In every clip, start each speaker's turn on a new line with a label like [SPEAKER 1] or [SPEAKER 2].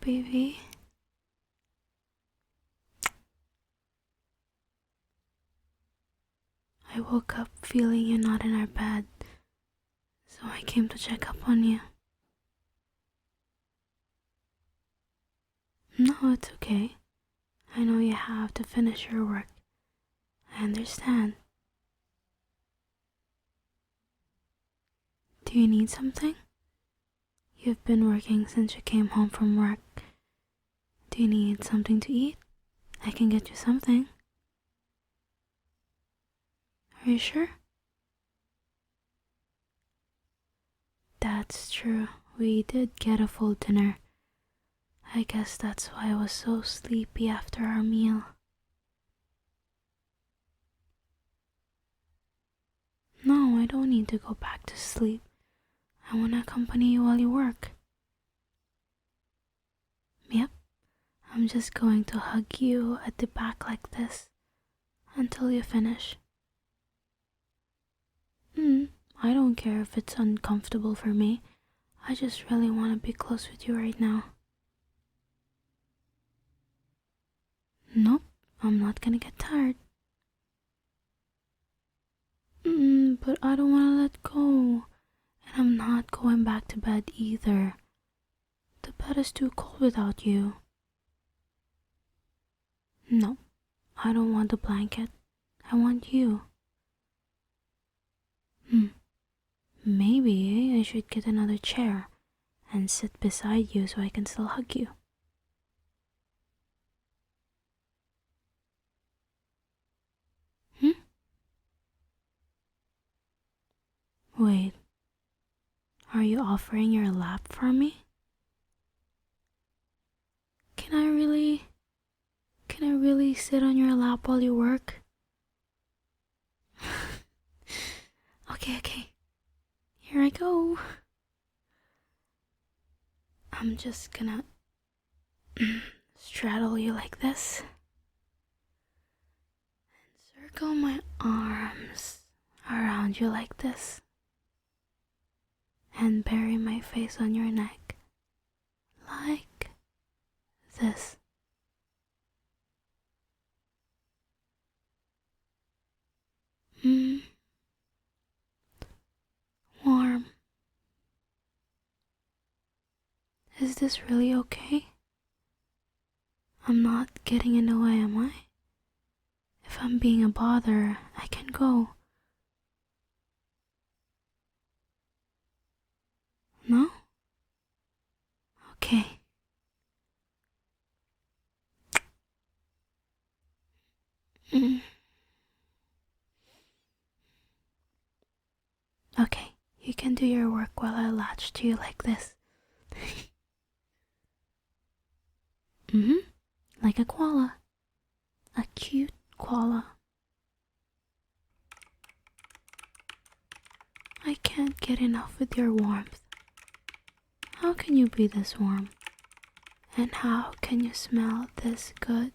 [SPEAKER 1] baby. I woke up feeling you're not in our bed, so I came to check up on you. No, it's okay. I know you have to finish your work. I understand. Do you need something? You've been working since you came home from work. Do you need something to eat? I can get you something. Are you sure? That's true. We did get a full dinner. I guess that's why I was so sleepy after our meal. No, I don't need to go back to sleep. I want to accompany you while you work. Yep, I'm just going to hug you at the back like this until you finish. I don't care if it's uncomfortable for me. I just really want to be close with you right now. Nope, I'm not gonna get tired. But I don't want to let go. And I'm not going back to bed either. The bed is too cold without you. No, I don't want the blanket. I want you. Maybe I should get another chair and sit beside you so I can still hug you. Wait, are you offering your lap for me? Can I really sit on your lap while you work? Okay. Here I go. I'm just gonna straddle you like this and circle my arms around you like this and bury my face on your neck like this. Warm. Is this really okay? I'm not getting in the way, am I? If I'm being a bother, I can go. No? Okay. Okay, you can do your work while I latch to you like this. Like a koala. A cute koala. I can't get enough with your warmth. How can you be this warm? And how can you smell this good?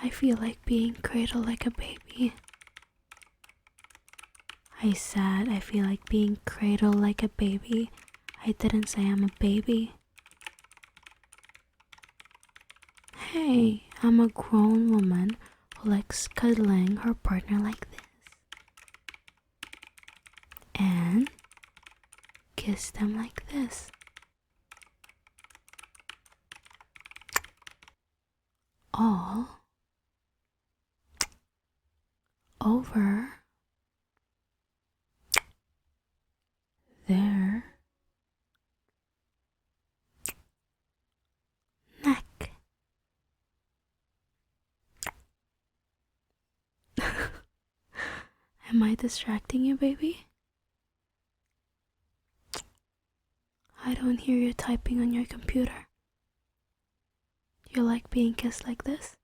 [SPEAKER 1] I feel like being cradled like a baby. I said I feel like being cradled like a baby. I didn't say I'm a baby. Hey, I'm a grown woman who likes cuddling her partner like this. And kiss them like this. All over their neck. Am I distracting you, baby? I don't hear you typing on your computer. You like being kissed like this?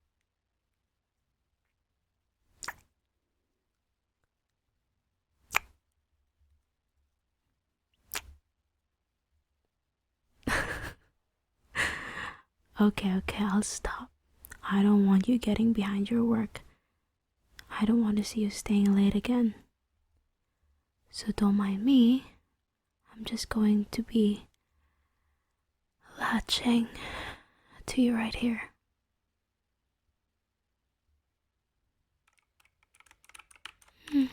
[SPEAKER 1] Okay, I'll stop. I don't want you getting behind your work. I don't want to see you staying late again. So don't mind me. I'm just going to be latching to you right here. Hmm.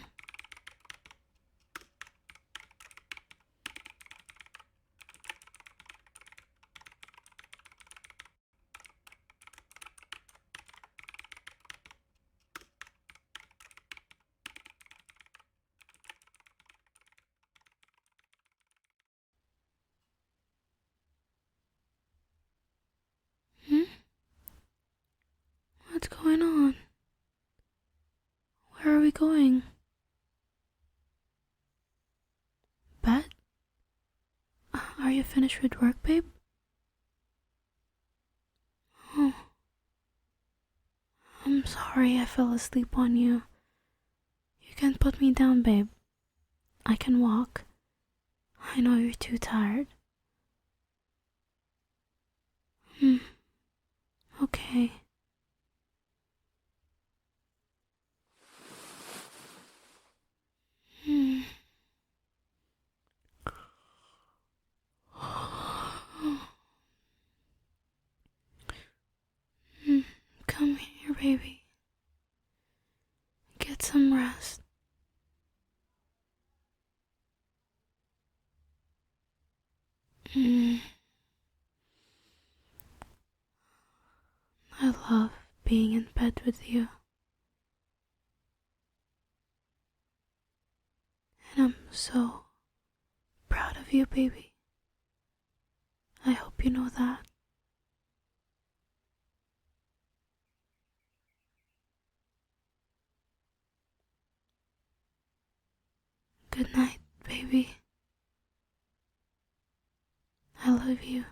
[SPEAKER 1] Hmm? What's going on? Where are we going? Bed? Are you finished with work, babe? Oh, I'm sorry I fell asleep on you. You can put me down, babe. I can walk. I know you're too tired. Hmm. Okay. Hmm. Hmm. Come here, baby. Get some rest. Hmm. I love being in bed with you. And I'm so proud of you, baby. I hope you know that. Good night, baby. I love you.